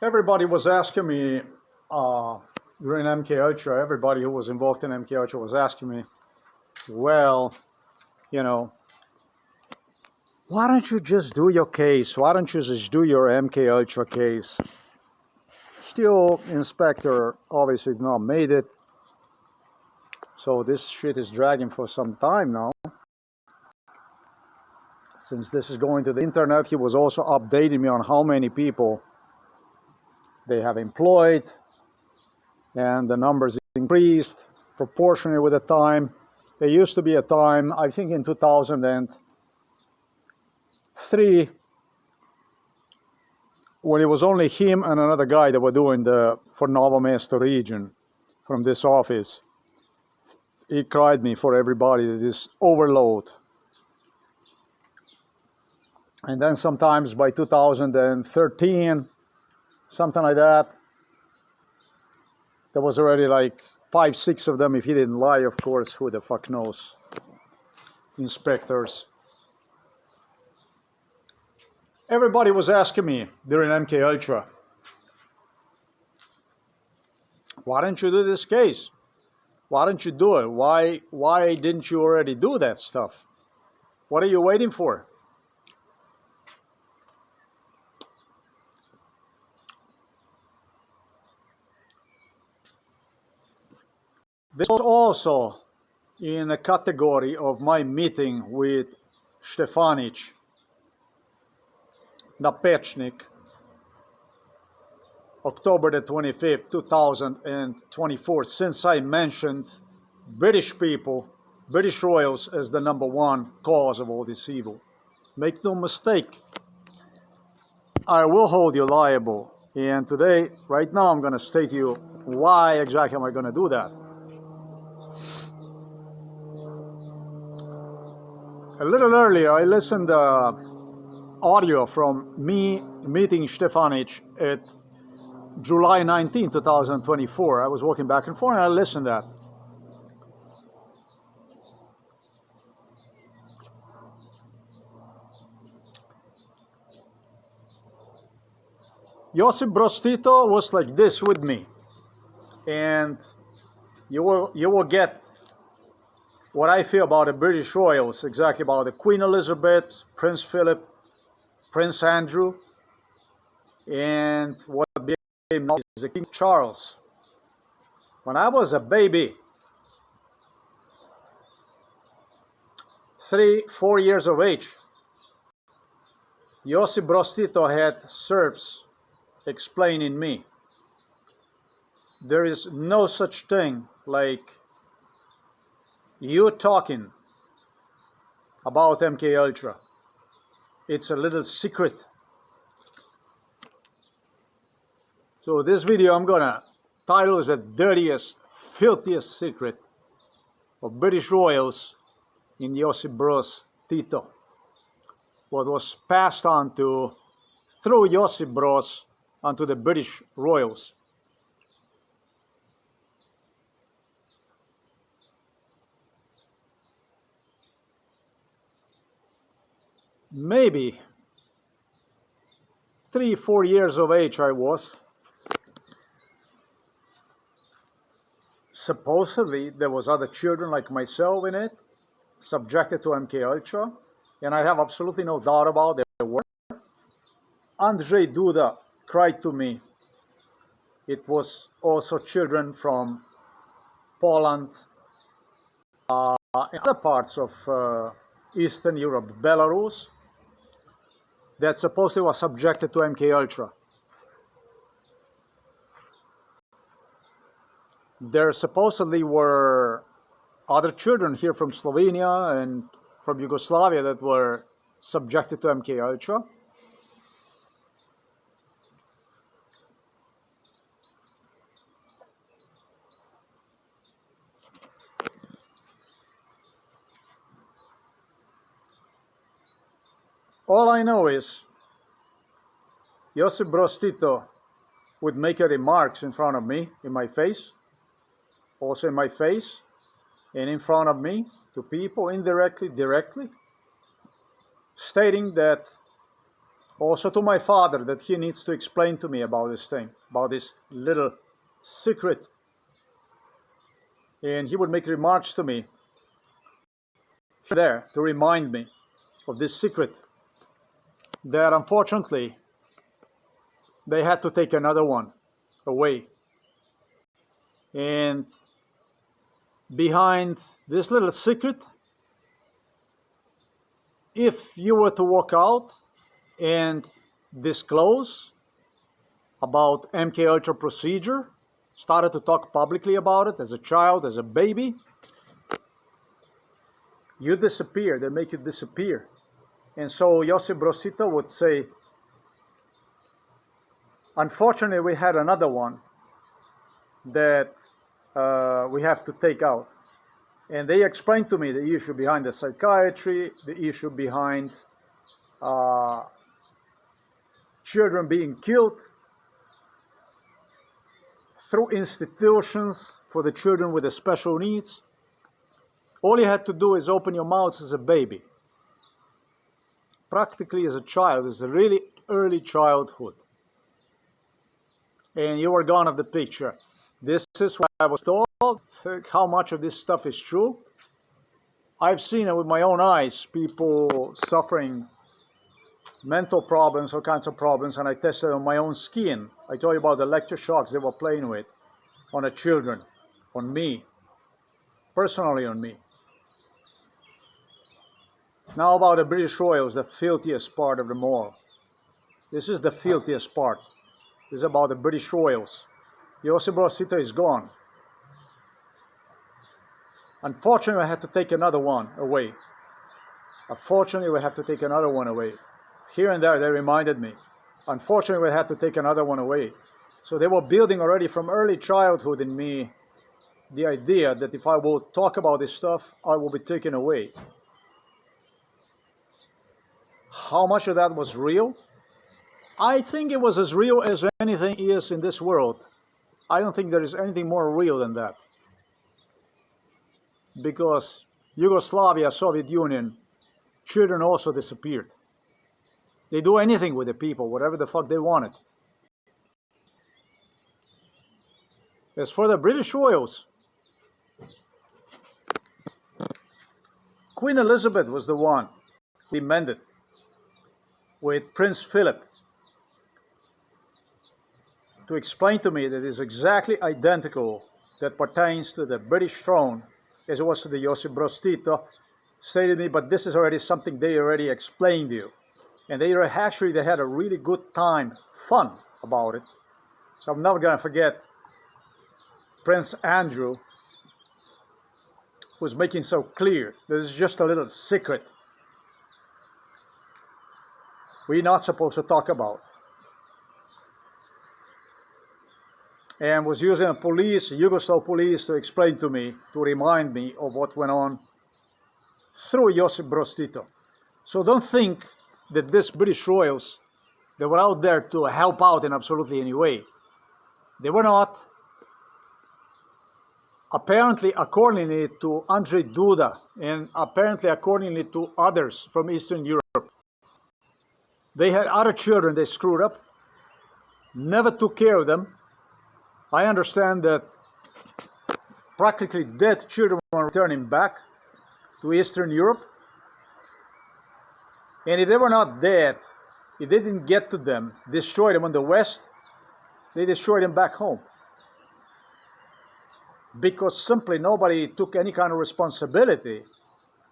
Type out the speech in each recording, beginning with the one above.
everybody was asking me during MK Ultra, everybody who was involved in MK Ultra was asking me, well, you know, why don't you just do your case? Why don't you just do your MK Ultra case? Still, Inspector obviously not made it. So this shit is dragging for some time now. Since this is going to the internet, he was also updating me on how many people they have employed, and the numbers increased proportionally with the time. There used to be a time, I think in 2003, when it was only him and another guy that were doing for NOVO MESTO region from this office. He cried me for everybody that is overload. And then sometimes by 2013, something like that, there was already like 5, 6 of them, if he didn't lie, of course, who the fuck knows, inspectors. Everybody was asking me during MK Ultra, why don't you do this case? Why don't you do it? Why didn't you already do that stuff? What are you waiting for? This was also in a category of my meeting with Stefanic, Napechnik, October the 25th, 2024, since I mentioned British people, British royals as the #1 cause of all this evil. Make no mistake, I will hold you liable. And today, right now, I'm going to state to you why exactly am I going to do that. A little earlier, I listened to audio from me meeting Stefanic at July 19, 2024. I was walking back and forth and I listened to that. Josip Broz Tito was like this with me. And you will get what I feel about the British royals, exactly about the Queen Elizabeth, Prince Philip, Prince Andrew, and what became known as the King Charles. When I was a baby, 3, 4 years of age, Josip Broz Tito had Serbs explaining me, there is no such thing like you talking about MK Ultra. It's a little secret. So this video I'm gonna title is the dirtiest, filthiest secret of British royals in Josip Broz Tito. What was passed on through Josip Broz onto the British royals. Maybe 3, 4 years of age I was. Supposedly there was other children like myself in it, subjected to MK Ultra, and I have absolutely no doubt about it. There were. Andrzej Duda cried to me. It was also children from Poland and other parts of Eastern Europe, Belarus, that supposedly was subjected to MK Ultra. There supposedly were other children here from Slovenia and from Yugoslavia that were subjected to MK Ultra. All I know is Josip Broz Tito would make remarks in front of me, in my face, also in my face, and in front of me, to people indirectly, directly, stating that Also to my father, that he needs to explain to me about this thing, about this little secret. And he would make remarks to me there to remind me of this secret, that unfortunately they had to take another one away. And behind this little secret, if you were to walk out and disclose about MK Ultra procedure, started to talk publicly about it as a child, as a baby, you disappear. They make you disappear. And so Josip Broz Tito would say, unfortunately, we had another one that we have to take out. And they explained to me the issue behind the psychiatry, the issue behind children being killed through institutions for the children with the special needs. All you had to do is open your mouth as a baby, practically as a child, as a really early childhood, and you were gone of the picture. This is what I was told. How much of this stuff is true? I've seen it with my own eyes, people suffering mental problems, all kinds of problems, and I tested on my own skin. I told you about the electric shocks they were playing with on the children, on me, personally on me. Now about the British Royals, the filthiest part of them all. This is the filthiest part. This is about the British Royals. Josip Broz Tito is gone. Unfortunately, I had to take another one away. Unfortunately, we have to take another one away. Here and there, they reminded me. Unfortunately, we had to take another one away. So they were building already from early childhood in me the idea that if I will talk about this stuff, I will be taken away. How much of that was real? I think it was as real as anything is in this world. I don't think there is anything more real than that. Because Yugoslavia, Soviet Union, children also disappeared. They do anything with the people, whatever the fuck they wanted. As for the British Royals, Queen Elizabeth was the one who demanded with Prince Philip to explain to me that it is exactly identical, that pertains to the British throne as it was to the Josip Broz Tito, stated to me, but this is already something they already explained to you. And they had a really good time, fun about it. So I'm never going to forget Prince Andrew was making so clear this is just a little secret we're not supposed to talk about. And was using a police, Yugoslav police, to explain to me, to remind me of what went on through Josip Broz Tito. So don't think that these British royals, they were out there to help out in absolutely any way. They were not. Apparently, accordingly to Andrzej Duda, and apparently accordingly to others from Eastern Europe, they had other children they screwed up, never took care of them. I understand that practically dead children were returning back to Eastern Europe. And if they were not dead, if they didn't get to them, destroy them in the West, they destroyed them back home. Because simply nobody took any kind of responsibility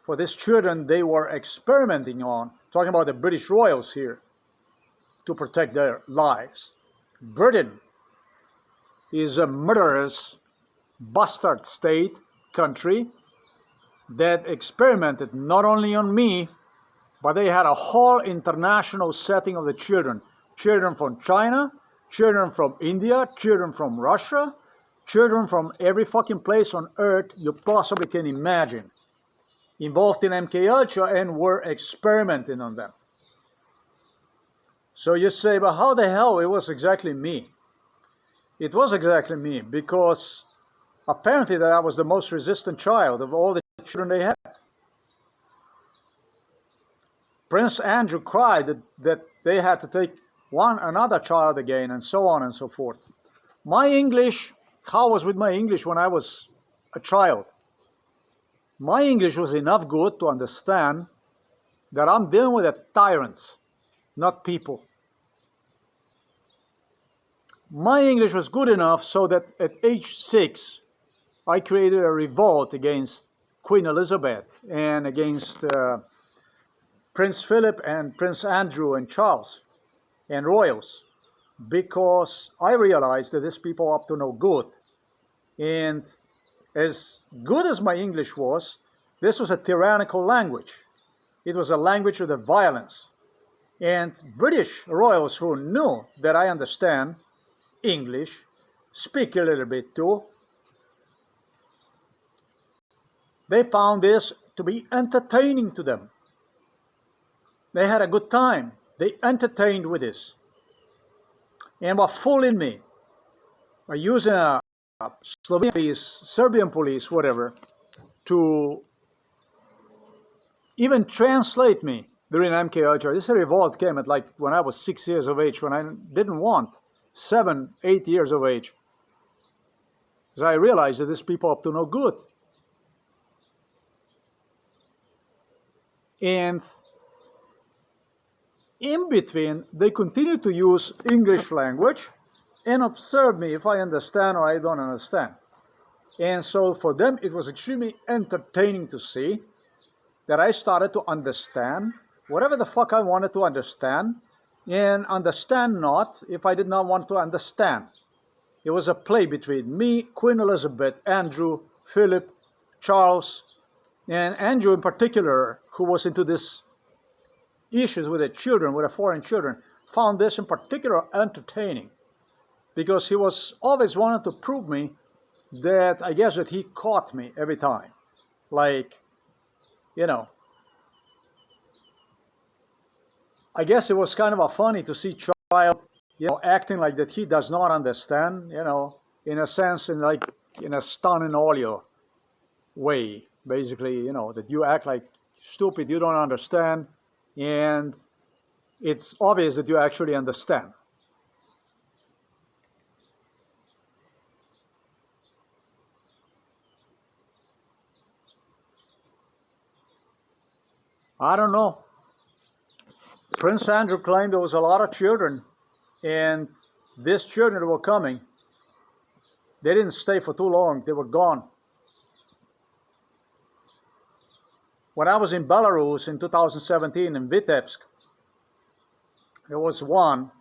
for these children they were experimenting on, talking about the British royals here, to protect their lives. Britain is a murderous, bastard state, country, that experimented not only on me, but they had a whole international setting of the children. Children from China, children from India, children from Russia, children from every fucking place on earth you possibly can imagine, involved in MK Ultra and were experimenting on them. So you say, but how the hell it was exactly me? It was exactly me, because apparently that I was the most resistant child of all the children they had. Prince Andrew cried that they had to take another child again, and so on and so forth. My English, how was with my English when I was a child? My English was enough good to understand that I'm dealing with tyrants, not people. My English was good enough so that at age 6, I created a revolt against Queen Elizabeth and against Prince Philip and Prince Andrew and Charles and royals, because I realized that these people are up to no good. And as good as my English was, this was a tyrannical language. It was a language of the violence. And British royals who knew that I understand English, speak a little bit too, they found this to be entertaining to them. They had a good time. They entertained with this and were fooling me by using a Slovenian police, Serbian police, whatever, to even translate me during MK Ultra. This revolt came at like when I was 6 years of age, when I didn't want 7, 8 years of age, because I realized that these people are up to no good. And in between, they continue to use English language and observe me if I understand or I don't understand. And so for them, it was extremely entertaining to see that I started to understand whatever the fuck I wanted to understand, and understand not if I did not want to understand. It was a play between me, Queen Elizabeth, Andrew, Philip, Charles, and Andrew in particular, who was into this issues with the children, with the foreign children, found this in particular entertaining, because he was always wanting to prove me that, I guess, that he caught me every time. Like, you know, I guess it was kind of funny to see child, you know, acting like that he does not understand, you know, in a sense, in a stunning audio way, basically, you know, that you act like stupid, you don't understand, and it's obvious that you actually understand. I don't know. Prince Andrew claimed there was a lot of children, and these children were coming. They didn't stay for too long. They were gone. When I was in Belarus in 2017 in Vitebsk, there was one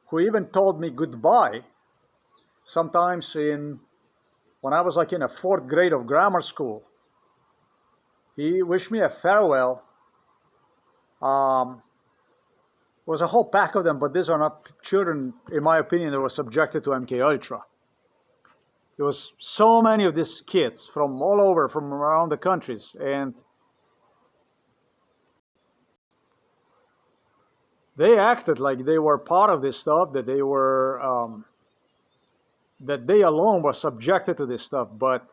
who even told me goodbye. Sometimes when I was like in a 4th grade of grammar school, he wished me a farewell. Was a whole pack of them, but these are not children, in my opinion, that were subjected to MK Ultra. There was so many of these kids from all over, from around the countries, and they acted like they were part of this stuff, that they were, that they alone were subjected to this stuff. But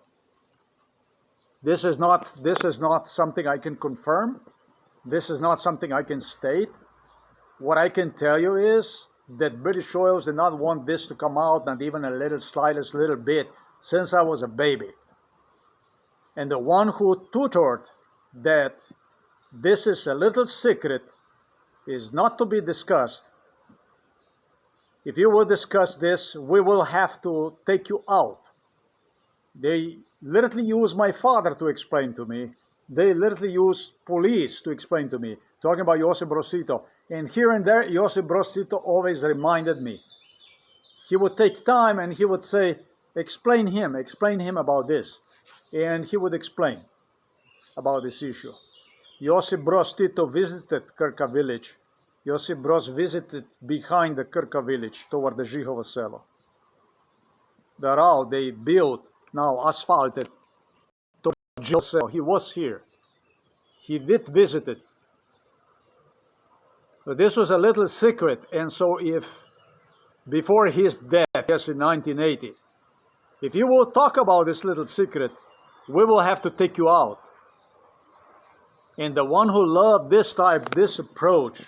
this is not something I can confirm. This is not something I can state. What I can tell you is that British royals did not want this to come out, not even a slightest little bit, since I was a baby. And the one who tutored that this is a little secret is not to be discussed. If you will discuss this, we will have to take you out. They literally use my father to explain to me. They literally use police to explain to me, talking about Josip Broz Tito. And here and there, Josip Broz Tito always reminded me. He would take time and he would say, explain him about this. And he would explain about this issue. Josip Broz Tito visited Krka village. Josip Broz visited behind the Krka village toward the Žihovo selo. The route they built, now asphalted, to Žihovo selo. He was here. He did visit it. But this was a little secret, and so if, before his death, yes, in 1980, if you will talk about this little secret, we will have to take you out. And the one who loved this approach,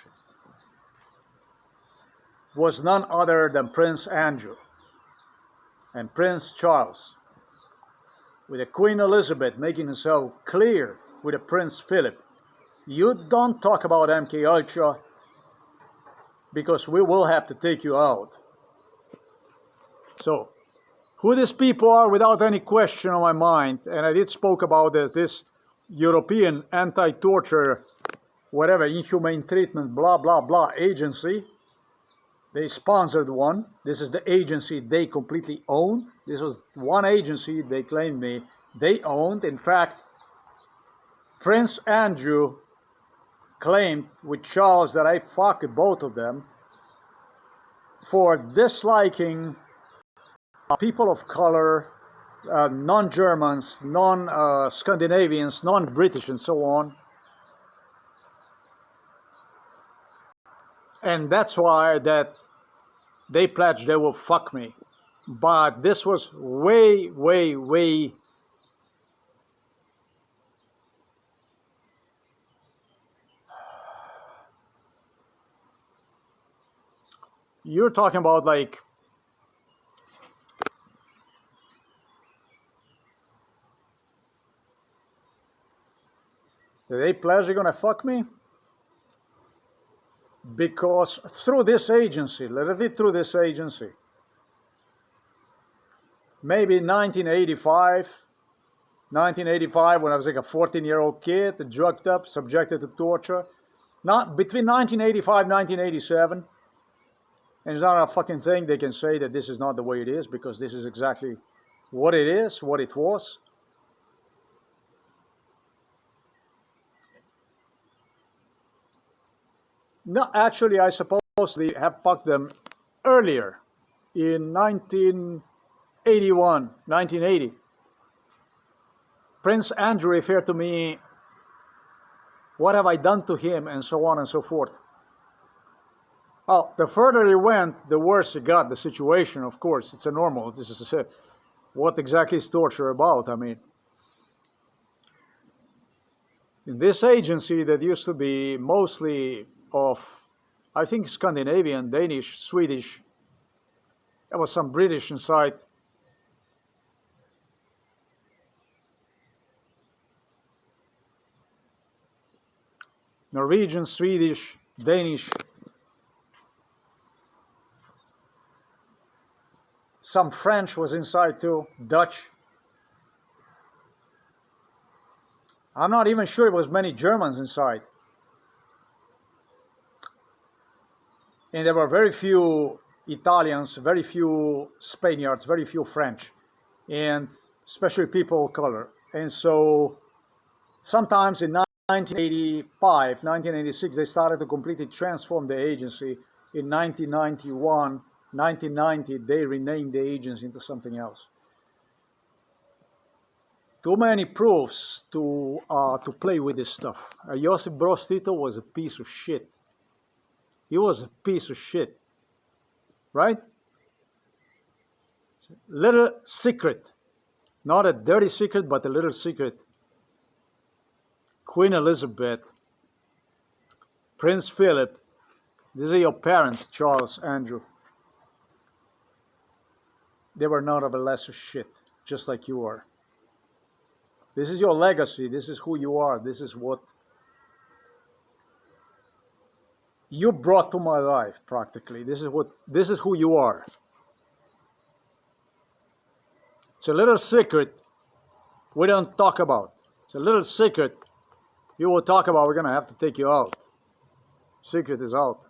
was none other than Prince Andrew and Prince Charles, with the Queen Elizabeth making herself clear with the Prince Philip. You don't talk about MK Ultra because we will have to take you out. So, who these people are without any question on my mind, and I did spoke about this European anti-torture, whatever, inhumane treatment, blah, blah, blah agency. They sponsored one. This is the agency they completely owned. This was one agency they claimed they owned. In fact, Prince Andrew claimed with Charles that I fucked both of them for disliking people of color, non-Germans, non-Scandinavians, non-British, and so on. And that's why that they pledged they will fuck me. But this was way, way, way you're talking about like did they pledge they're gonna fuck me? Because through this agency, literally through this agency, maybe 1985 when I was like a 14-year-old kid, drugged up, subjected to torture, not between 1985 and 1987, and it's not a fucking thing they can say that this is not the way it is, because this is exactly what it is, what it was. No, actually, I suppose they have fucked them earlier, in 1981, 1980. Prince Andrew referred to me, what have I done to him, and so on and so forth. Oh, the further it went, the worse it got, the situation, of course. It's a normal, this is what exactly is torture about, I mean. In this agency that used to be mostly of, I think, Scandinavian, Danish, Swedish. There was some British inside. Norwegian, Swedish, Danish. Some French was inside too, Dutch. I'm not even sure it was many Germans inside. And there were very few Italians, very few Spaniards, very few French, and especially people of color. And so sometimes in 1985, 1986, they started to completely transform the agency. In 1991, 1990, they renamed the agency into something else. Too many proofs to play with this stuff. Josip Broz Tito was a piece of shit. He was a piece of shit, right? It's a little secret, not a dirty secret, but a little secret. Queen Elizabeth, Prince Philip, these are your parents, Charles, Andrew. They were not of a lesser shit, just like you are. This is your legacy. This is who you are. This is what you brought to my life, practically. This is who you are. It's a little secret we don't talk about. It's a little secret you will talk about. We're gonna have to take you out. Secret is out.